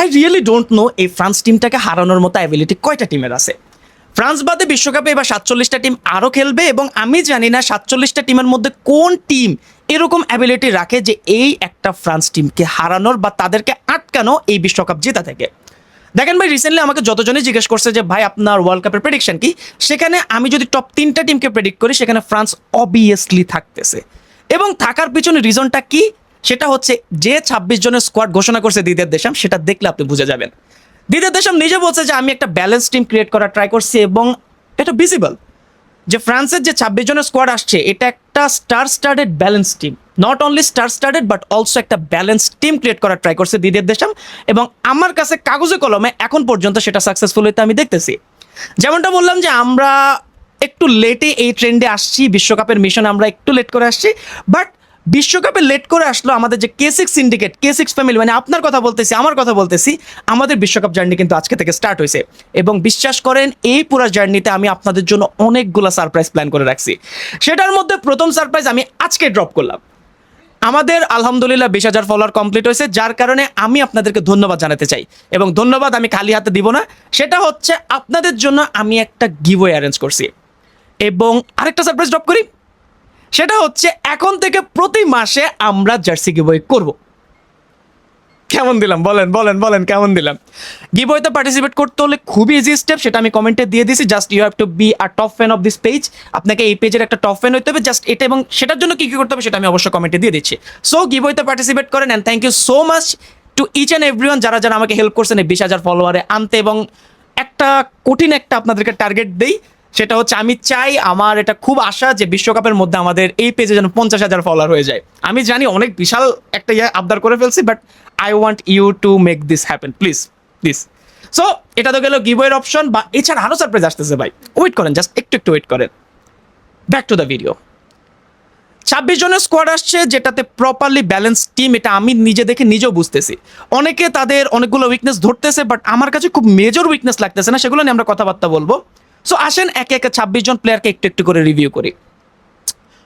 I really don't know এই France টিমটাকে হারানোর মতো অ্যাবিলিটি কয়টা টিমের আছে। ফ্রান্স বাদে বিশ্বকাপে এবার 47টা টিম আরও খেলবে এবং আমি জানি না 47টা টিমের মধ্যে কোন টিম এরকম অ্যাবিলিটি রাখে যে এই একটা ফ্রান্স টিমকে হারানোর বা তাদেরকে আটকানো এই বিশ্বকাপ জেতা থেকে। দেখেন ভাই, রিসেন্টলি আমাকে যতজনই জিজ্ঞেস করছে যে ভাই আপনার ওয়ার্ল্ড কাপের প্রেডিকশন কি, সেখানে আমি যদি টপ 3টা টিমকে প্রেডিক্ট করি সেখানে ফ্রান্স অবভিয়াসলি থাকতেছে। এবং থাকার পিছনে রিজনটা কি, সেটা হচ্ছে যে 26 জনের স্কোয়াড ঘোষণা করছে দিদিয়ের দেশাম, সেটা দেখলে আপনি বুঝে যাবেন। দিদিয়ের দেশাম নিজে বলছে যে আমি একটা ব্যালেন্স টিম ক্রিয়েট করার ট্রাই করছি এবং এটা ভিজিবল যে ফ্রান্সের যে 26 জনের স্কোয়াড আসছে এটা একটা star started balance team, not only star started but also একটা ব্যালেন্স টিম ক্রিয়েট করার ট্রাই করছে দিদিয়ের দেশাম। এবং আমার কাছে কাগজে কলমে এখন পর্যন্ত সেটা সাকসেসফুল হইতে আমি দেখতেছি। যেমনটা বললাম যে আমরা একটু লেটে এই ট্রেন্ডে আসছি, বিশ্বকাপের মিশন আমরা একটু লেট করে আসছি, বাট বিশ্বকাপে লেট করে আসলো আমাদের যে K6 সিন্ডিকেট, K6 ফ্যামিলি, মানে আপনার কথা বলতেছি, আমার কথা বলতেছি, আমাদের বিশ্বকাপ জার্নি কিন্তু আজকে থেকে স্টার্ট হয়েছে। এবং বিশ্বাস করেন এই পুরো জার্নিতে আমি আপনাদের জন্য অনেকগুলো সারপ্রাইজ প্ল্যান করে রাখছি। সেটার মধ্যে প্রথম সারপ্রাইজ আমি আজকে ড্রপ করলাম। আমাদের আলহামদুলিল্লাহ 20,000 ফলোয়ার কমপ্লিট হয়েছে, যার কারণে আমি আপনাদেরকে ধন্যবাদ জানাতে চাই। এবং ধন্যবাদ আমি খালি হাতে দিব না, সেটা হচ্ছে আপনাদের জন্য আমি একটা গিভওয়ে অ্যারেঞ্জ করছি। এবং আরেকটা সারপ্রাইজ ড্রপ করি, সেটা হচ্ছে এখন থেকে প্রতি মাসে আমরা জার্সি গিভওয়ে করব। কেমন দিলাম বলেন বলেন বলেন, কেমন দিলাম? গিভওয়েতে পার্টিসিপেট করতে হলে খুবই ইজি স্টেপ, সেটা আমি কমেন্টে দিয়ে দিয়েছি। Just you have to be a top fan of this page. আপনাকে এই পেজের একটা টপ ফ্যান হতে হবে, জাস্ট এটা। এবং সেটার জন্য কী কী করতে হবে সেটা আমি অবশ্যই কমেন্টে দিয়ে দিচ্ছি। সো গিভওয়েতে পার্টিসিপেট করেন and thank you so much to each and everyone যারা যারা আমাকে হেল্প করছেন এই 20,000 ফলোয়ারে আনতে। এবং একটা কঠিন একটা আপনাদেরকে টার্গেট দেই, সেটা হচ্ছে আমি চাই, আমার এটা খুব আশা যে বিশ্বকাপের মধ্যে আমাদের এই পেজে যেন 50,000 ফলোয়ার হয়ে যায়। আমি জানি অনেক বিশাল একটা আবদার করে ফেলছি, but I want you to make this happen, please please. So এটা তো গেল গিভওয়ের অপশন, বা এছাড়া আরও সারপ্রাইজ আসতেছে ভাই, ওয়েট করেন, জাস্ট একটু একটু ওয়েট করেন। Back to the video. 26 জনের স্কোয়াড আসছে, যেটাতে প্রপারলি ব্যালেন্স টিম, এটা আমি নিজে দেখে নিজেও বুঝতেছি। অনেকে তাদের অনেকগুলো উইকনেস ধরতেছে, বাট আমার কাছে খুব মেজর উইকনেস লাগতেছে না, সেগুলো নিয়ে আমরা কথাবার্তা বলবো। সো আসেন একে একে 26 জন প্লেয়ারকে একটু একটু করে রিভিউ করি।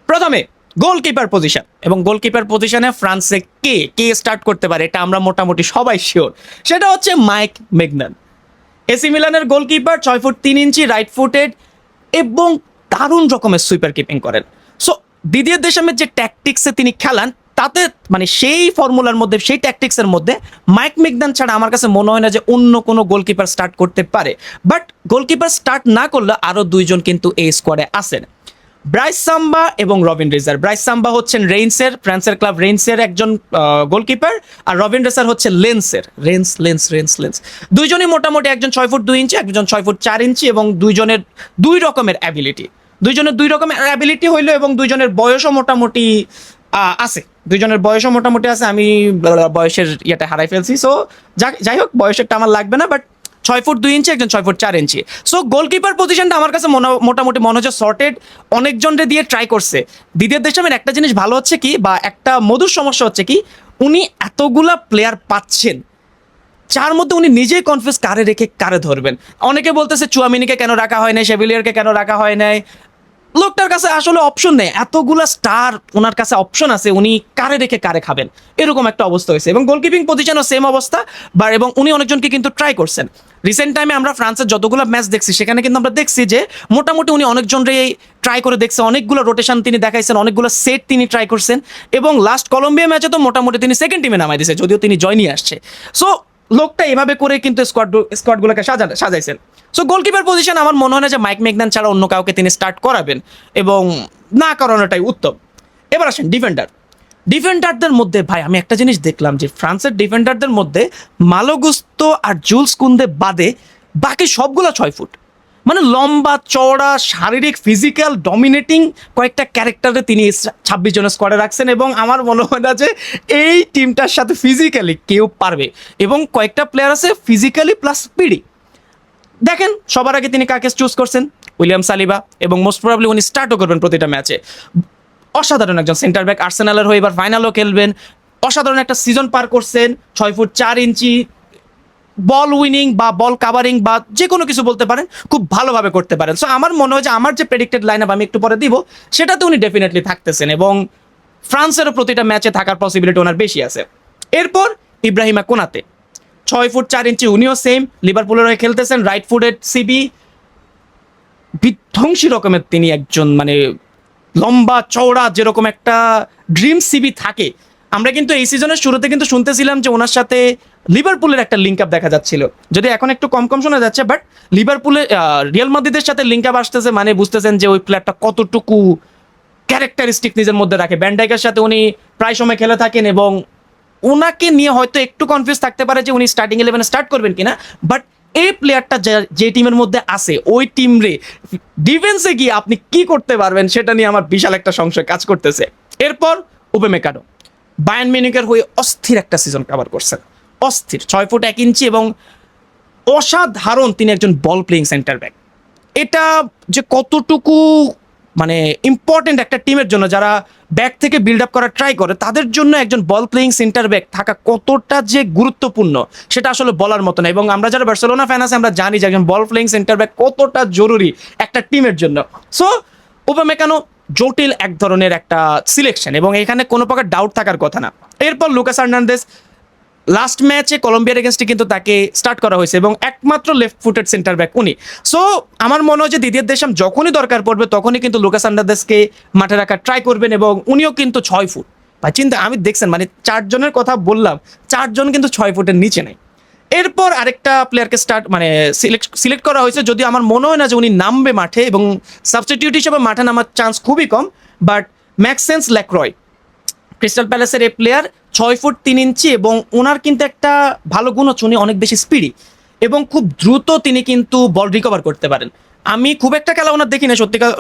প্রথমে গোলকিপার পজিশন, এবং গোলকিপার পজিশনে ফ্রান্সে কে কে স্টার্ট করতে পারে এটা আমরা মোটামুটি সবাই শিওর, সেটা হচ্ছে মাইক মেগনান। এসি মিলানের গোলকিপার, 6 ফুট 3 ইঞ্চি, রাইট ফুটেড এবং দারুণ রকমের সুইপার কিপিং করেন। সো দিদিয়ের দেশামের যে ট্যাকটিক্সে তিনি খেলান, তাতে মানে সেই ফর্মুলার মধ্যে, সেই ট্যাকটিক্সের মধ্যে মাইক মেগনান ছাড়া আমার কাছে মনে হয় না যে অন্য কোনো গোলকিপার স্টার্ট করতে পারে। বাট গোলকিপার স্টার্ট না করলে আরও দুইজন কিন্তু এই স্কোয়াডে আসেন, ব্রাইস সাম্বা এবং রবিন রেজার। ব্রাইস সাম্বা হচ্ছেন রেইন্সের, ফ্রান্সের ক্লাব রেইন্সের একজন গোলকিপার, আর রবিন রেজার হচ্ছে লেন্সের, রেন্স। দুইজনই মোটামুটি, একজন 6 ফুট 2 ইঞ্চি, একজন 6 ফুট 4 ইঞ্চি, এবং দুইজনের দুই রকমের অ্যাবিলিটি হইলো, এবং দুইজনের বয়সও মোটামুটি আছে, আমি বয়সের ইয়েটা হারাই ফেলছি। সো যাই হোক, বয়সেরটা আমার লাগবে না, বাট 6 ফুট 2 ইঞ্চি, একজন 6 ফুট 4 ইঞ্চি। সো গোলকিপার পজিশনটা আমার কাছে মোটামুটি মনে হচ্ছে সর্টেড। অনেকজনরে দিয়ে ট্রাই করছে। দিদিয়ের দেশামের একটা জিনিস ভালো হচ্ছে কি, বা একটা মধুর সমস্যা হচ্ছে কি, উনি এতগুলা প্লেয়ার পাচ্ছেন, যার মধ্যে উনি নিজেই কনফিউজ কারে রেখে কারে ধরবেন। অনেকে বলতেছে চুয়ামিনিকে কেন রাখা হয় নাই, সেভিলিয়ারকে কেন রাখা হয় নাই। লোকটার কাছে আসলে অপশন নেই, এতগুলা স্টার ওনার কাছে অপশন আছে, উনি কারে রেখে কারে খাবেন, এরকম একটা অবস্থা হয়েছে। এবং গোলকিপিং পজিশনও সেম অবস্থা, এবং উনি অনেকজনকে কিন্তু ট্রাই করছেন। রিসেন্ট টাইমে আমরা ফ্রান্সের যতগুলো ম্যাচ দেখছি, সেখানে কিন্তু আমরা দেখছি যে মোটামুটি উনি অনেকজনরে ট্রাই করে দেখছে, অনেকগুলো রোটেশন তিনি দেখাইছেন, অনেকগুলো সেট তিনি ট্রাই করছেন। এবং লাস্ট কলম্বিয়া ম্যাচে তো মোটামুটি তিনি সেকেন্ড টিমে নামাই দিয়েছে, যদিও তিনি জয়নি আসছে। সো লোকটা এভাবে করে কিন্তু স্কোয়াডগুলোকে সাজাইছেন। সো গোলকিপার পজিশন আমার মনে হয় না যে মাইক মেগনান ছাড়া অন্য কাউকে তিনি স্টার্ট করাবেন, এবং না করানোটাই উত্তম। এবার আসেন ডিফেন্ডারদের মধ্যে ভাই আমি একটা জিনিস দেখলাম যে ফ্রান্সের ডিফেন্ডারদের মধ্যে মালো গুস্তো আর জুলস কুন্দে বাদে বাকি সবগুলো 6 ফুট, মানে লম্বা চওড়া, শারীরিক, ফিজিক্যাল, ডমিনেটিং কয়েকটা ক্যারেক্টারে তিনি 26 জনের স্কোয়াডে রাখছেন। এবং আমার মনে হয় না যে এই টিমটার সাথে ফিজিক্যালি কেউ পারবে, এবং কয়েকটা প্লেয়ার আছে ফিজিক্যালি প্লাস স্পিডি। দেখেন সবার আগে তিনি কাকে চুজ করছেন, উইলিয়াম সালিবা, এবং মোস্ট প্রবাবলি উনি স্টার্টও করবেন প্রতিটা ম্যাচে। অসাধারণ একজন সেন্টার ব্যাক, আর্সেনালের হয়ে এবার ফাইনালও খেলবেন। অসাধারণ একটা সিজন পার করছেন, 6 ফুট 4 ইঞ্চি, বল উইনিং বা বল কাভারিং বা যে কোনো কিছু বলতে পারেন, খুব ভালোভাবে করতে পারেন। সো আমার মনে হয় যে আমার যে প্রেডিক্টেড লাইন আপ আমি একটু পরে দিব, সেটাতে উনি ডেফিনেটলি থাকতেছেন, এবং ফ্রান্সেরও প্রতিটা ম্যাচে থাকার পসিবিলিটি ওনার বেশি আছে। এরপর ইব্রাহিমা কোনাতে, 6 ফুট 4 ইঞ্চি, উনিও সেম লিভারপুলের হয়ে খেলতেছেন, রাইট ফুটেড সিবি, বিধ্বংসী রকমের তিনি একজন, মানে লম্বা চওড়া যেরকম একটা ড্রিম সিবি থাকে। আমরা কিন্তু এই সিজনের শুরুতে কিন্তু শুনতেছিলাম যে ওনার সাথে লিভারপুলের একটা লিঙ্ক আপ দেখা যাচ্ছিল, যদি এখন একটু কম কম শোনা যাচ্ছে, বাট লিভারপুলের রিয়াল মাদ্রিদের সাথে লিঙ্ক আপ আসতেছে, মানে বুঝতেছেন যে ওই প্লেয়ারটা কতটুকু ক্যারেক্টারিস্টিক নিজের মধ্যে রাখে। ভ্যান ডাইকের সাথে উনি প্রায় সময় খেলে থাকেন এবং ওনাকে নিয়ে হয়তো একটু কনফিউজ থাকতে পারে যে উনি স্টার্টিং 11 স্টার্ট করবেন কিনা, বাট এই প্লেয়ারটা যে টিমের মধ্যে আছে ওই টিম রে ডিফেন্সে গিয়ে আপনি কি করতে পারবেন সেটা নিয়ে আমার বিশাল একটা সংশয় কাজ করতেছে। এরপর উপমেকানো বায়ার্ন মিউনিখের হয়ে অস্থির একটা সিজন কভার করছেন, অস্থির, 6 ফুট 1 ইঞ্চি এবং অসাধারণ তিনি একজন বল প্লেয়িং সেন্টার ব্যাক। এটা যে কতটুকু মানে ইম্পর্টেন্ট একটা টিমের জন্য যারা ব্যাক থেকে বিল্ড আপ করার ট্রাই করে, তাদের জন্য একজন বল প্লেয়িং সেন্টার ব্যাক থাকা কতটা যে গুরুত্বপূর্ণ সেটা আসলে বলার মতো না। এবং আমরা যারা বার্সেলোনা ফ্যান আছে আমরা জানি যে একজন বল প্লেয়িং সেন্টার ব্যাক কতটা জরুরি একটা টিমের জন্য। সো উপমেকানো জটিল এক ধরনের একটা সিলেকশন এবং এখানে কোনো প্রকার ডাউট থাকার কথা না। এরপর লুকাস হার্নান্দেজ, লাস্ট ম্যাচে কলম্বিয়ার এগেনস্টে কিন্তু তাকে স্টার্ট করা হয়েছে এবং একমাত্র লেফট ফুটেড সেন্টার ব্যাক উনি। সো আমার মনে হয় যে দিদিয়ের দেশাম যখনই দরকার পড়বে তখনই কিন্তু লুকাস হার্নান্দেজকে মাঠে রাখার ট্রাই করবেন এবং উনিও কিন্তু 6 ফুট। ভাই চিন্তা, আমি দেখছেন মানে 4 জনের কথা বললাম, 4 জন কিন্তু 6 ফুটের নিচে নেই। এরপর আরেকটা প্লেয়ারকে সিলেক্ট করা হয়েছে, যদিও আমার মনে হয় না যে উনি নামবে মাঠে এবং সাবস্টিটিউট হিসেবে মাঠে নামার চান্স খুবই কম, বাট ম্যাক্সেন্স ল্যাক্রয়, ক্রিস্টাল প্যালেসের এই প্লেয়ার, 6 ফুট 3 ইঞ্চি এবং ওনার কিন্তু একটা ভালো গুণ হচ্ছে উনি অনেক বেশি স্পিডি এবং খুব দ্রুত তিনি কিন্তু বল রিকভার করতে পারেন। আমি খুব একটা খেলা ওনার দেখি না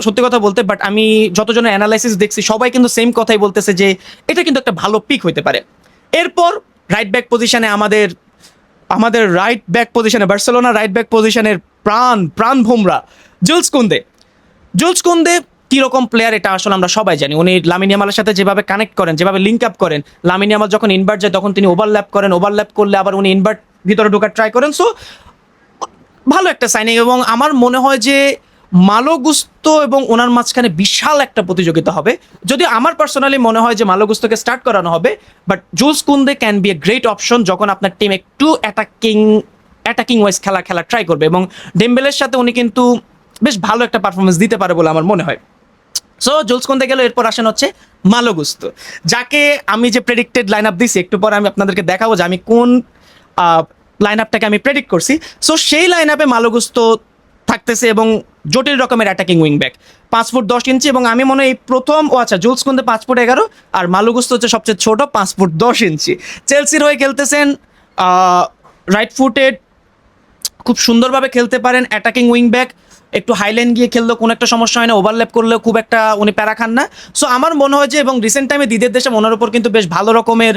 সত্যি কথা বলতে, বাট আমি যতজনের অ্যানালাইসিস দেখছি সবাই কিন্তু সেম কথাই বলতেছে যে এটা কিন্তু একটা ভালো পিক হইতে পারে। এরপর রাইট ব্যাক পজিশনে আমাদের রাইট ব্যাক পজিশনে বার্সেলোনা রাইট ব্যাক পজিশনের প্রাণ ভোমরা জুলস কুন্দে কীরকম প্লেয়ার এটা আসলে আমরা সবাই জানি। উনি লামিন ইয়ামালের সাথে যেভাবে কানেক্ট করেন, যেভাবে লিঙ্ক আপ করেন, লামিন ইয়ামাল যখন ইনভার্ট যায় তখন তিনি ওভারল্যাপ করেন, ওভারল্যাপ করলে আবার উনি ইনভার্ট ভিতরে ঢোকার ট্রাই করেন। সো ভালো একটা সাইনিং এবং আমার মনে হয় যে মালো গুস্তো এবং ওনার মাঝখানে বিশাল একটা প্রতিযোগিতা হবে। যদিও আমার পার্সোনালি মনে হয় যে মালো গুস্তোকে স্টার্ট করানো হবে, but joules Kunde can B a great option যখন আপনার টিম একটু অ্যাটাকিং ওয়াইজ খেলা ট্রাই করবে এবং ডেম্বেলের সাথে উনি কিন্তু বেশ ভালো একটা পারফরমেন্স দিতে পারে বলে আমার মনে হয়। সো জুলস কুন্দে গেল। এরপর আসেন হচ্ছে মালো গুস্তো, যাকে আমি যে প্রেডিক্টেড লাইন আপ দিছি একটু পরে আমি আপনাদেরকে দেখাবো যে আমি কোন লাইন আপটাকে আমি প্রেডিক্ট করছি। সো সেই লাইন আপে মালো গুস্তো থাকতেছে এবং জটিল রকমের অ্যাটাকিং উইং ব্যাক, 5 ফুট 10 ইঞ্চি এবং আমি মনে হয় এই প্রথম জুলস কুন্দে 5 ফুট 11 আর মালো গুস্তো হচ্ছে সবচেয়ে ছোট 5 ফুট 10 ইঞ্চি। চেলসির হয়ে খেলতেছেন, রাইট ফুটেড, খুব সুন্দরভাবে খেলতে পারেন, অ্যাটাকিং উইং ব্যাক, একটু হাইলাইন গিয়ে খেললেও কোনো একটা সমস্যা হয় না, ওভারল্যাপ করলেও খুব একটা উনি প্যারা খান না। সো আমার মনে হয় যে এবং রিসেন্ট টাইমে দিদের দেশে ওনার উপর কিন্তু বেশ ভালো রকমের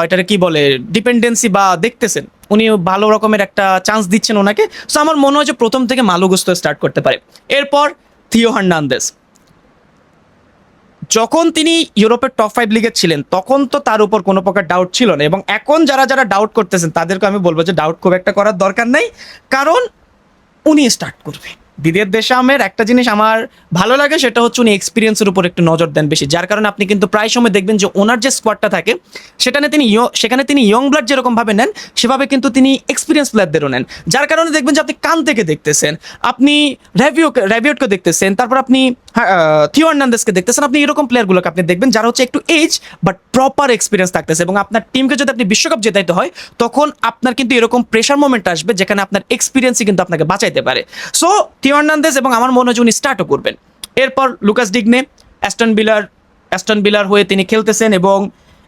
এটাকে কি বলে ডিপেন্ডেন্সি বা দেখতেছেন উনি ভালো রকমের একটা চান্স দিচ্ছেন ওনাকে। সো আমার মনে হয় যে প্রথম থেকে মালো গুস্তো স্টার্ট করতে পারে। এরপর থিও হার্নান্দেজ, যখন তিনি ইউরোপের টপ 5 লিগে ছিলেন তখন তো তার উপর কোনো প্রকার ডাউট ছিল না এবং এখন যারা ডাউট করতেছেন তাদেরকে আমি বলবো যে ডাউট খুব একটা করার দরকার নেই, কারণ উনি স্টার্ট করবে। দিদিয়ের দেশামের একটা জিনিস আমার ভালো লাগে সেটা হচ্ছে উনি এক্সপিরিয়েন্সের উপর একটু নজর দেন বেশি, যার কারণে আপনি কিন্তু প্রায় সময় দেখবেন যে ওনার যে স্কোয়াডটা থাকে সেখানে তিনি ইয়ং ব্লাড যেরকমভাবে নেন সেভাবে কিন্তু তিনি এক্সপিরিয়েন্স প্লেয়ারদেরও নেন, যার কারণে দেখবেন যে আপনি কান থেকে দেখতেছেন, আপনি র্যাভিওটকে দেখতেছেন, তারপর আপনি থিও হার্নান্দেজকে দেখতেছেন, আপনি এরকম প্লেয়ারগুলোকে আপনি দেখবেন যারা হচ্ছে একটু এজ বাট প্রপার এক্সপিরিয়েন্স থাকতেছে এবং আপনার টিমকে যদি আপনি বিশ্বকাপ জেতাইতে হয় তখন আপনার কিন্তু এরকম প্রেশার মোমেন্ট আসবে যেখানে আপনার এক্সপিরিয়েন্সই কিন্তু আপনাকে বাঁচাইতে পারে। সো থিও হার্নান্দেজ এবং আমার মনে হয় উনি স্টার্টও করবেন। এরপর লুকাস ডিগনে, অ্যাস্টন বিলার হয়ে তিনি খেলতেছেন এবং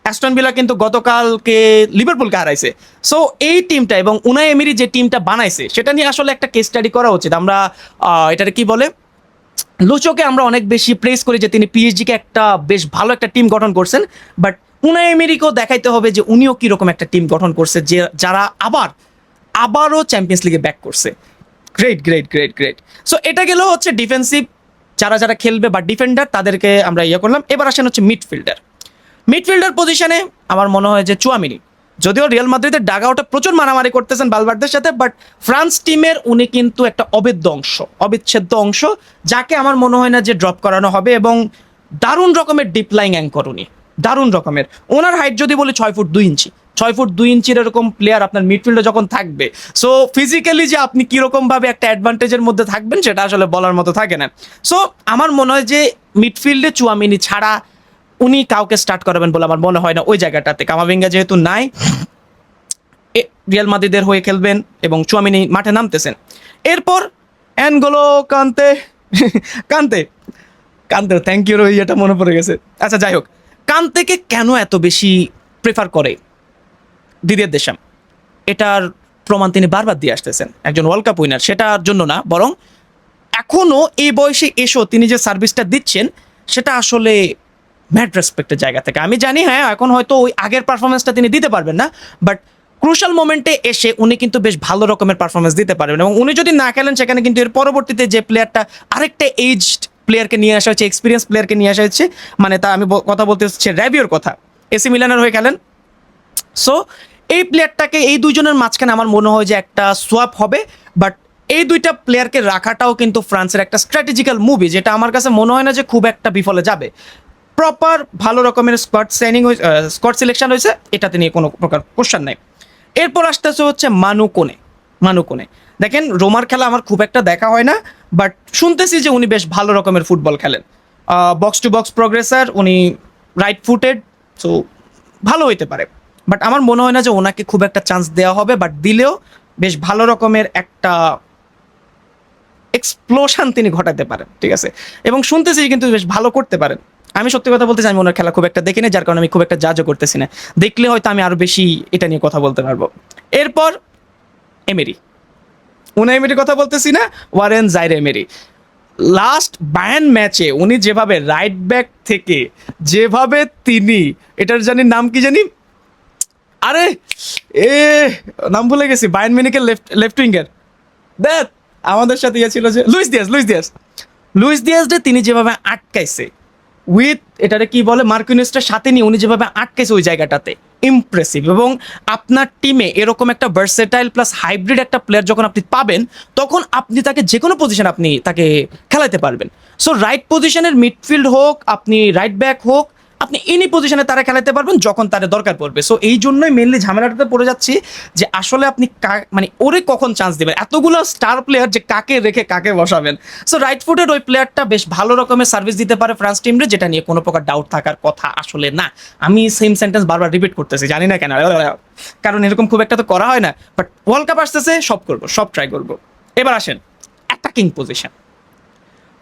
অ্যাস্টন ভিলা কিন্তু গতকালকে লিভারপুলকে হারাইছে। সো এই টিমটা এবং উনাই এমিরি যে টিমটা বানাইছে সেটা নিয়ে আসলে একটা কেস স্টাডি করা উচিত। আমরা এটাকে কি বলে, লুচোকে আমরা অনেক বেশি প্রেস করি যে তিনি পিএসজিকে একটা বেশ ভালো একটা টিম গঠন করছেন, বাট উনাই এমিরিকেও দেখাইতে হবে যে উনিও কীরকম একটা টিম গঠন করছে যে যারা আবারও চ্যাম্পিয়ন্স লিগে ব্যাক করছে। গ্রেট। সো এটা গেল হচ্ছে ডিফেন্সিভ যারা খেলবে বা ডিফেন্ডার তাদেরকে আমরা করলাম। এবার আসেন হচ্ছে মিডফিল্ডার পজিশনে আমার মনে হয় যে চুয়ামিনি, যদিও রিয়াল মাদ্রিদের ডাগআউটে প্রচুর মারামারি করতেছেন বালভার্দের সাথে, বাট ফ্রান্স টিমের উনি কিন্তু একটা অবিচ্ছেদ্য অংশ যাকে আমার মনে হয় না যে ড্রপ করানো হবে এবং দারুণ রকমের ডিপ লাইং অ্যাঙ্কর উনি, দারুণ রকমের। ওনার হাইট যদি বলি 6 ফুট 2 ইঞ্চি, 6 ফুট 2 ইঞ্চির এরকম প্লেয়ার আপনার মিডফিল্ডে যখন থাকবে, সো ফিজিক্যালি যে আপনি কিরকম ভাবে একটা অ্যাডভান্টেজের মধ্যে থাকবেন সেটা আসলে বলার মতো থাকে না। সো আমার মনে হয় যে মিডফিল্ডে চুয়ামিনি ছাড়া উনি কাউকে স্টার্ট করাবেন বলে আমার মনে হয় না ওই জায়গাটাতে। কামাভিঙ্গা যেহেতু নাই, রিয়াল মাদ্রিদের হয়ে খেলবেন এবং চুয়ামিনি মাঠে নামতেছেন। এরপর অ্যানগোলো কান্তে কান্তে কান্তে থ্যাংক ইউ রোহি, এটা মনে পড়ে গেছে। আচ্ছা যাই হোক, কান্তেকে কেন এত বেশি প্রেফার করে দিদিয়ের দেশাম, এটার প্রমাণ তিনি বারবার দিয়ে আসতেছেন। একজন ওয়ার্ল্ড কাপ উইনার, সেটার জন্য না, বরং এখনও এই বয়সে এসেও তিনি যে সার্ভিসটা দিচ্ছেন সেটা আসলে ম্যাড রেসপেক্টের জায়গা থেকে। আমি জানি হ্যাঁ এখন হয়তো ওই আগের পারফরমেন্সটা তিনি দিতে পারবেন না, বাট ক্রুশাল মোমেন্টে এসে উনি কিন্তু বেশ ভালো রকমের পারফরমেন্স দিতে পারবেন। এবং উনি যদি না খেলেন সেখানে কিন্তু এর পরবর্তীতে যে প্লেয়ারটা, আরেকটা এজড প্লেয়ারকে নিয়ে আসা হচ্ছে, এক্সপিরিয়েন্স প্লেয়ারকে নিয়ে আসা হচ্ছে, মানে তা আমি কথা বলতে হচ্ছে র্যাবিওর কথা, এসি মিলানের হয়ে খেলেন। সো এই প্লেয়ারটাকে, এই দুইজনের মাঝখানে আমার মনে হয় যে একটা সোয়াপ হবে। বাট এই দুইটা প্লেয়ারকে রাখাটাও কিন্তু ফ্রান্সের একটা স্ট্র্যাটেজিক্যাল মুভি, যেটা আমার কাছে মনে হয় না যে খুব একটা বিফলে যাবে। প্রপার ভালো রকমের স্কোয়াড সিলেকশন হয়েছে, এটাতে নিয়ে কোনো প্রকার কোশ্চেন নাই। এরপর আসতেছে হচ্ছে মানুকোনে। দেখেন রোমার খেলা আমার খুব একটা দেখা হয় না, বাট শুনতেছি যে উনি বেশ ভালো রকমের ফুটবল খেলেন। বক্স টু বক্স প্রোগ্রেসার, উনি রাইট ফুটেড, সো ভালো হইতে পারে। বাট আমার মনে হয় না যে ওনাকে খুব একটা চান্স দেওয়া হবে, বাট দিলেও বেশ ভালো রকমের একটা এক্সপ্লোশন তিনি ঘটাতে পারেন, ঠিক আছে। এবং শুনতেছি কিন্তু বেশ ভালো করতে পারেন। আমি সত্যি কথা বলতে চাই, আমি ওনার খেলা খুব একটা দেখিনি, যার কারণে আমি খুব একটা জাজও করতেছি না। দেখলে হয়তো আমি আরো বেশি এটা নিয়ে কথা বলতে পারবো। এরপর এমেরি, এমেরির কথা বলতেছি না, ওয়ারেন জাইরে এমেরি। লাস্ট বায়ার্ন ম্যাচে উনি যেভাবে রাইট ব্যাক থেকে যেভাবে তিনি, এটার জানি নাম কি জানি, আরে এ নাম ভুলে গেছি, বায়ার্ন মিউনিখের লেফট উইঙ্গার, দেখ আমাদের সাথে ইয়ে ছিল যে লুইস দিয়াস রে তিনি যেভাবে আটকাইছে উইথ এটারে কি বলে মার্কিনিসটার সাথে নিয়ে উনি যেভাবে আটকাইছে ওই জায়গাটাতে, ইমপ্রেসিভ। এবং আপনার টিমে এরকম একটা ভার্সেটাইল প্লাস হাইব্রিড একটা প্লেয়ার যখন আপনি পাবেন, তখন আপনি তাকে যে কোনো পজিশন আপনি তাকে খেলাতে পারবেন। সো রাইট পজিশনের মিডফিল্ড হোক, আপনি রাইট ব্যাক হোক, আপনি এনি পজিশনে তারা খেলাতে পারবেন যখন তারা দরকার পড়বে। সো এই জন্যই মেনলি ঝামেলাটাতে পড়ে যাচ্ছি যে আসলে আপনি মানে ওরে কখন চান্স দেবেন, এতগুলো স্টার প্লেয়ার যে কাকে রেখে কাকে বসাবেন। সো রাইট ফুটের ওই প্লেয়ারটা বেশ ভালো রকমের সার্ভিস দিতে পারে ফ্রান্স টিমরে, যেটা নিয়ে কোনো প্রকার ডাউট থাকার কথা আসলে না। আমি সেম সেন্টেন্স বারবার রিপিট করতেছি, জানি না কেন, কারণ এরকম খুব একটা তো করা হয় না। বাট ওয়ার্ল্ড কাপ আসতেছে, সব করবো, সব ট্রাই করবো। এবার আসেন অ্যাটাকিং পজিশন।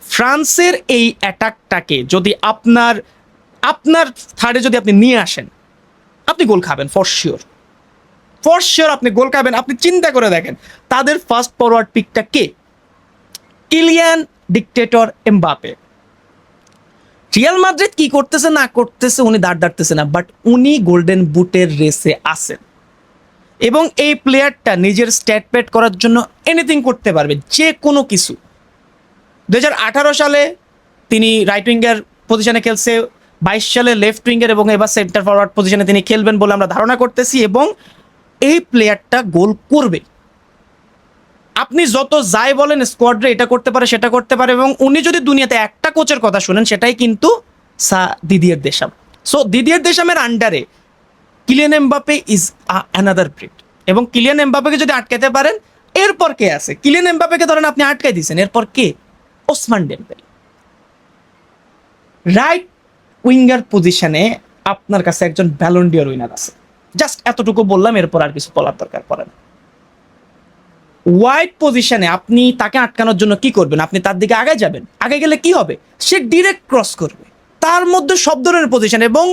ফ্রান্সের এই অ্যাটাকটাকে যদি আপনার থার্ডে যদি আপনি নিয়ে আসেন, আপনি গোল খাবেন ফর শিওর আপনি গোল খাবেন। আপনি চিন্তা করে দেখেন তাদের ফার্স্ট ফরওয়ার্ড পিকটা কে, Kylian dictator Mbappe. Real Madrid কি করতেছে না করতেছে উনি দাঁড়তেছে না, বাট উনি গোল্ডেন বুটের রেসে আছেন এবং এই প্লেয়ারটা নিজের স্ট্যাট প্যাড করার জন্য এনিথিং করতে পারবে, যে কোনো কিছু। 2018 সালে তিনি রাইট উইঙ্গার পজিশনে খেলছে, 22 সালে লেফট উইঙ্গার, এবং এবার সেন্টার ফরওয়ার্ড পজিশনে তিনি খেলবেন বলে আমরা ধারণা করতেছি। এবং এই প্লেয়ারটা গোল করবে, আপনি যত যাই বলেন স্কোয়াডে এটা করতে পারে সেটা করতে পারে। এবং উনি যদি দুনিয়াতে একটা কোচের কথা শুনেন সেটাই কিন্তু দিদিয়ের দেশাম। সো দিদিয়ের দেশামের আন্ডারে Kylian Mbappe is another breed. এবং কিলিয়ান এমবাপেকে যদি আটকাতে পারেন, এরপর কে আছে? কিলিয়ান এমবাপেকে ধরেন আপনি আটকাই দিয়েছেন, এরপর কে? Ousmane Dembele. রাইট উইঙ্গার পজিশনে আপনার কাছে একজন ব্যালন ডিওর উইনার আছে, জাস্ট এতটুকু বললাম, এরপর আর কিছু বলার দরকার পড়ে না। ওয়াইড পজিশনে আপনি তাকে আটকানোর জন্য কি করবেন? আপনি তার দিকে আগে যাবেন, আগে গেলে কি হবে? সে ডিরেক্ট ক্রস করবে, তার মধ্যে সব ধরনের পজিশন। এবং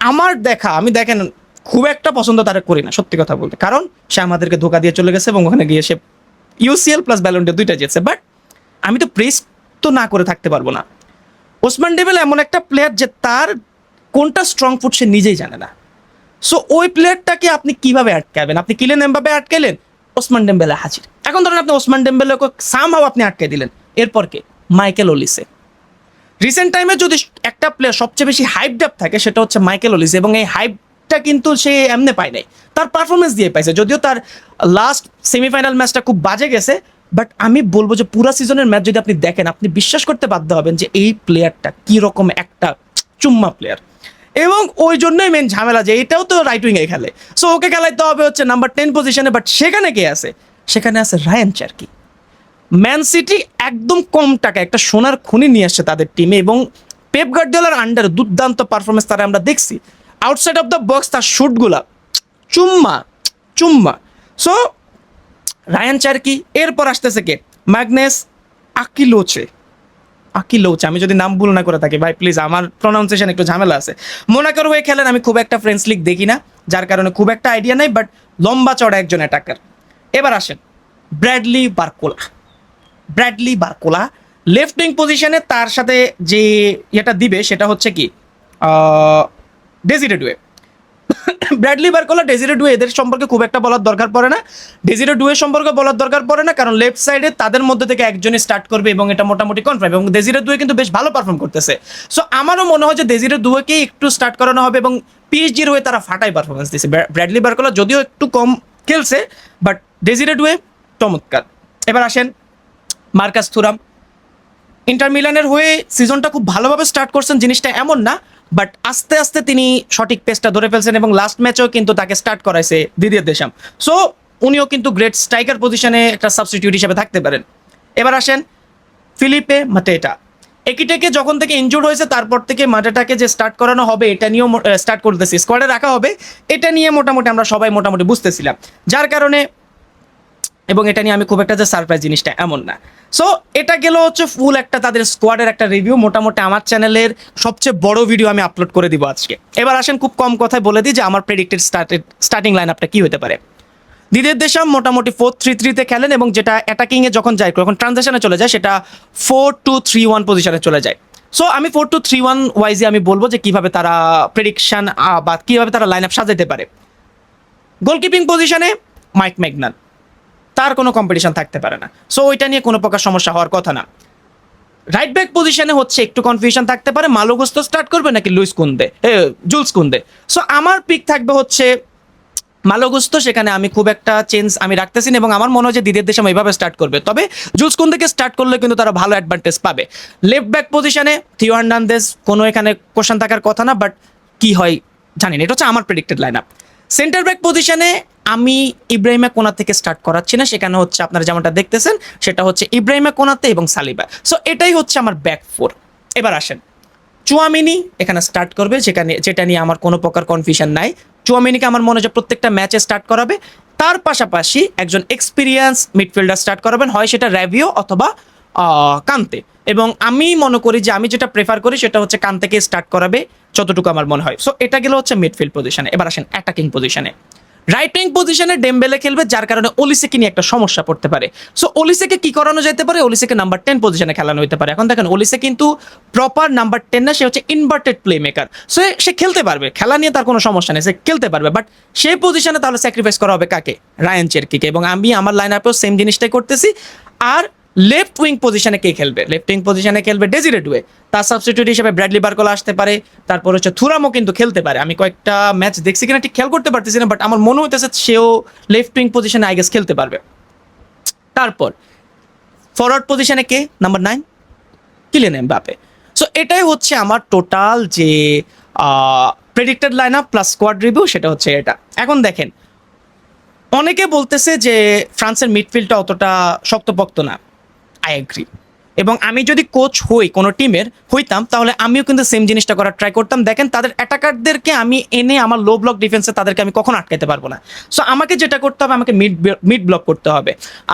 আমার দেখা, আমি দেখেন খুব একটা পছন্দ তারা করি না সত্যি কথা বলতে, কারণ সে আমাদেরকে ধোকা দিয়ে চলে গেছে এবং ওখানে গিয়ে সে ইউসিএল প্লাস ব্যালন ডিওর দুইটা জিতছে। বাট আমি তো প্রেস তো না করে থাকতে পারবো না। ওসমান ডেম্বেলে এমন একটা প্লেয়ার যে তার কোনটা স্ট্রং ফুট সে নিজেই জানে না। সো ওই প্লেয়ারটাকে আপনি কিভাবে আটকাবেন? আপনি কিলিয়ান এমবাপে আটকাইলেন, ওসমান ডেম্বেলে হাজির। এখন ধরেন আপনি ওসমান ডেম্বেলেকে সামহাও আপনি আটকাই দিলেন, এরপর কে? Michael Olise. রিসেন্ট টাইমে যদি একটা প্লেয়ার সবচেয়ে বেশি হাইপড আপ থাকে সেটা হচ্ছে মাইকেল ওলিসে। এবং এই হাইপটা কিন্তু সে এমনি পায় নাই, তার পারফরমেন্স দিয়ে পাইছে। যদিও তার লাস্ট সেমিফাইনাল ম্যাচটা খুব বাজে গেছে, বাট আমি বলবো যে পুরা সিজনের ম্যাচ যদি আপনি দেখেন, আপনি বিশ্বাস করতে বাধ্য হবেন যে এই প্লেয়ারটা কীরকম একটা চুম্মা প্লেয়ার। এবং ওই জন্যই মেন ঝামেলা যে এটাও তো রাইট উইংয়ে খেলে, সো ওকে খেলাইতে হবে হচ্ছে নাম্বার 10 পজিশনে। বাট সেখানে কে আছে? সেখানে আছে রায়ান চার্কি। ম্যান সিটি একদম কম টাকা একটা সোনার খনি নিয়ে আসছে তাদের টিমে, এবং পেপ গার্দিওলার আন্ডারে দুর্দান্ত পারফরমেন্স তারা আমরা দেখছি। আউটসাইড অফ দ্য বক্স তার শুটগুলা চুম্মা চুম্মা। সো রায়ান চার্কি, এরপর আসতেছে কে? ম্যাগনেস আকিলোচে। আমি যদি নাম ভুল না করে থাকি ভাই প্লিজ, আমার প্রনাউন্সিয়েশন একটু ঝামেলা আছে। মোনাকোর হয়ে খেলেন, আমি খুব একটা ফ্রেন্ডস লিগ দেখি না, যার কারণে খুব একটা আইডিয়া নাই, বাট লম্বা চড়া একজন অ্যাটাকার। এবার আসেন ব্র্যাডলি বারকোলা লেফট উইং পজিশনে, তার সাথে যে এটা দিবে সেটা হচ্ছে কি ডেজিরে ডুয়ে। ব্র্যাডলি বারকোলা, ডেজিরে ডুয়ে, এদের সম্পর্কে খুব একটা বলার দরকার পড়ে না। ডেজিরে ডুয়ে সম্পর্কে বলার দরকার পড়ে না, কারণ লেফট সাইডে তাদের মধ্যে থেকে একজনই স্টার্ট করবে এবং এটা মোটামুটি কনফার্ম, এবং ডেজিরে ডুয়ে কিন্তু বেশ ভালো পারফর্ম করতেছে। সো আমারও মনে হয় যে ডেজিরে ডুয়েকে একটু স্টার্ট করানো হবে, এবং পিএসজির হয়ে তারা ফাটাই পারফরমেন্স দিচ্ছে। ব্র্যাডলি বারকোলা যদিও একটু কম খেলছে, বাট ডেজিরে ডুয়ে চমৎকার। এবার আসেন মার্কাস থুরাম। ইন্টার মিলানের হয়ে সিজনটা খুব ভালোভাবে স্টার্ট করছেন, জিনিসটা এমন না, বাট আস্তে আস্তে তিনি সঠিক পেসটা ধরে ফেলছেন, এবং লাস্ট ম্যাচেও কিন্তু তাকে স্টার্ট করাইছে দিদিয়ের দেশাম। সো উনিও কিন্তু গ্রেট স্ট্রাইকার পজিশনে একটা সাবস্টিটিউট হিসেবে থাকতে পারেন। এবার আসেন ফিলিপে মাটেটা। একিটেকে যখন থেকে ইনজুর্ড হয়েছে তারপর থেকে মাটেটাকে যে স্টার্ট করানো হবে এটা নিয়েও স্টার্ট করতেছি, স্কোয়াডে রাখা হবে এটা নিয়ে মোটামুটি আমরা সবাই মোটামুটি বুঝতেছিলাম, যার কারণে, এবং এটা নিয়ে আমি খুব একটা যে সারপ্রাইজ জিনিসটা এমন না। সো এটা গেল হচ্ছে ফুল একটা তাদের স্কোয়াডের একটা রিভিউ। মোটামুটি আমার চ্যানেলের সবচেয়ে বড় ভিডিও আমি আপলোড করে দিব আজকে। এবার আসেন খুব কম কথায় বলে দিই যে আমার প্রেডিক্টেড স্টার্টিং লাইন আপটা কী হতে পারে। দিদির দেশাম মোটামুটি 4-3-3-তে খেলেন, এবং যেটা অ্যাটাকিংয়ে যখন যায়, যখন ট্রানজিশনে চলে যায় সেটা 4-2-3-1 পজিশনে চলে যায়। সো আমি 4-2-3-1 ওয়াইজে আমি বলবো যে কীভাবে তারা প্রেডিকশন বা কীভাবে তারা লাইন আপ সাজাতে পারে। গোলকিপিং পজিশনে মাইক ম্যাগনান, তার কোনো কম্পিটিশন থাকতে পারে না, সো ওইটা নিয়ে কোনো প্রকার সমস্যা হওয়ার কথা না। রাইট ব্যাক পজিশনে হচ্ছে একটু কনফিউশন থাকতে পারে, মালো গুস্তো স্টার্ট করবে নাকি জুলস কুন্দে। সো আমার পিক থাকবে হচ্ছে মালো গুস্তো, সেখানে আমি খুব একটা চেঞ্জ আমি রাখতেছি না, এবং আমার মনে হয় যে দিদির দেশে এইভাবে স্টার্ট করবে, তবে জুলস কুন্দেকে স্টার্ট করলে কিন্তু তারা ভালো অ্যাডভান্টেজ পাবে। লেফট ব্যাক পজিশনে থিও হার্নান্দেজ, কোনো এখানে কোশ্চেন থাকার কথা না, বাট কি হয় জানি না, এটা হচ্ছে আমার predicted line up. Centre back পজিশনে আমি ইব্রাহিমা কোনা থেকে স্টার্ট করাচ্ছি না, সেখানে হচ্ছে আপনারা যেমনটা দেখতেছেন সেটা হচ্ছে ইব্রাহিমা কোনাতে এবং সালিবা। সো এটাই হচ্ছে আমার ব্যাক ফোর। এবার আসেন চুয়ামিনি এখানে স্টার্ট করবে, যেটা নিয়ে আমার কোনো প্রকার কনফিউশন নাই। চুয়ামিনিকে আমার মনে হয় যে প্রত্যেকটা ম্যাচে স্টার্ট করাবে, তার পাশাপাশি একজন এক্সপিরিয়েন্স মিডফিল্ডার স্টার্ট করাবেন, হয় সেটা র্যাভিও অথবা কান্তে, এবং আমি মনে করি যে আমি যেটা প্রেফার করি সেটা হচ্ছে কান্তেকে স্টার্ট করাবে যতটুকু আমার মনে হয়। সো এটা গেলে হচ্ছে মিডফিল্ড পজিশনে। এবার আসেন অ্যাটাকিং পজিশনে। রাইট উইং পজিশনে ডেমবেলে খেলবে, যার কারণে ওলিসেকে নিয়ে একটা সমস্যা পড়তে পারে। সো ওলিসেকে কি করানো যেতে পারে? ওলিসেকে নাম্বার 10 পজিশনে খেলানো হতে পারে। এখন দেখেন ওলিসে কিন্তু প্রপার নাম্বার 10 না, সে হচ্ছে ইনভার্টেড প্লে মেকার। সো সে খেলতে পারবে, খেলা নিয়ে তার কোনো সমস্যা নেই, সে খেলতে পারবে, বাট সেই পজিশনে তাহলে স্যাক্রিফাইস করা হবে কাকে? রায়ান চেরকিকে, এবং আমি আমার লাইন আপেও সেম জিনিসটাই করতেছি। আর লেফট উইং পজিশনে কে খেলবে? লেফট উইং পজিশনে খেলবে ডেজিরে ডুয়ে, তার সাবস্টিটিউট হিসেবে ব্র্যাডলি বারকোলা আসতে পারে, তারপর হচ্ছে থুরামও কিন্তু খেলতে পারে। আমি কয়েকটা ম্যাচ দেখছি কিনা ঠিক খেয়াল করতে পারতেছি না, বাট আমার মনে হইতেছে সেও লেফট উইং পজিশনে আই গেস খেলতে পারবে। তারপর ফরওয়ার্ড পজিশনে কে? Number 9 Kylian Mbappe. সো এটাই হচ্ছে আমার টোটাল যে predicted line up plus squad review, সেটা হচ্ছে এটা। এখন দেখেন অনেকে বলতেছে যে ফ্রান্সের মিডফিল্ডটা অতটা শক্তপোক্ত না, আই এগ্রি, এবং আমি যদি কোচ হই কোনো টিমের হইতাম তাহলে আমিও কিন্তু সেম জিনিসটা করার ট্রাই করতাম। দেখেন তাদের অ্যাটাকারদেরকে আমি এনে আমার লো ব্লক ডিফেন্সে তাদেরকে আমি কখনো আটকাতে পারবো না। সো আমাকে যেটা করতে হবে, আমাকে মিড ব্লক করতে হবে।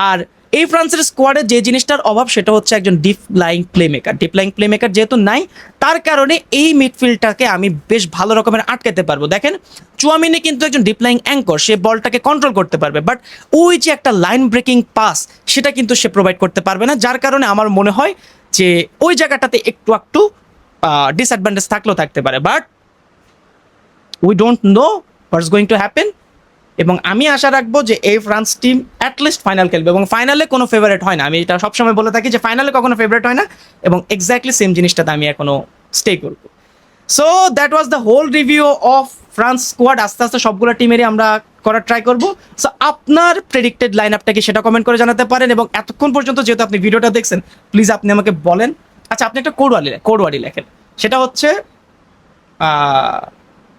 আর এই ফ্রান্সের স্কোয়াডে যে জিনিসটার অভাব সেটা হচ্ছে একজন ডিপ লাইং প্লে মেকার যেহেতু নাই, তার কারণে এই মিডফিল্ডটাকে আমি বেশ ভালো রকমের আটকাতে পারবো। দেখেন চুয়ামিনি কিন্তু একজন ডিপ লাইং অ্যাঙ্কর, সে বলটাকে কন্ট্রোল করতে পারবে, বাট ওই যে একটা লাইন ব্রেকিং পাস সেটা কিন্তু সে প্রোভাইড করতে পারবে না, যার কারণে আমার মনে হয় যে ওই জায়গাটাতে একটু ডিসঅ্যাডভান্টেজ থাকলেও থাকতে পারে, but we don't know what's going to happen. এবং আমি আশা রাখবো যে এই ফ্রান্স টিম অ্যাটলিস্ট ফাইনাল খেলবে, এবং ফাইনালে কোনো ফেভারিট হয় না। আমি এটা সবসময় বলে থাকি যে ফাইনালে কখনো ফেভারিট হয় না, এবং এক্স্যাক্টলি সেম জিনিসটাতে আমি এখনো স্টে করবো। So that was the whole review of France squad. আস্তে আস্তে সবগুলো টিমেরই আমরা করার ট্রাই করবো। সো আপনার প্রেডিক্টেড লাইন আপটা কি সেটা কমেন্ট করে জানাতে পারেন, এবং এতক্ষণ পর্যন্ত যেহেতু আপনি ভিডিওটা দেখছেন প্লিজ আপনি আমাকে বলেন। আচ্ছা আপনি একটা কোড ওয়ার্ডি লেখেন, সেটা হচ্ছে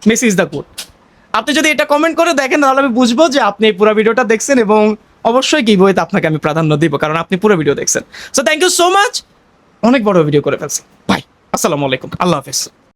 মেসি ইজ দ্য গুড। আপনি যদি এটা কমেন্ট করে দেখেন তাহলে আমি বুঝবো যে আপনি এই পুরো ভিডিওটা দেখছেন, এবং অবশ্যই গিভওয়েতে আপনাকে আমি প্রাধান্য দিব কারণ আপনি পুরো ভিডিও দেখছেন। So thank you so much, অনেক বড় ভিডিও করে ফেলছি। বাই, আসসালামু আলাইকুম, আল্লাহ হাফেজ।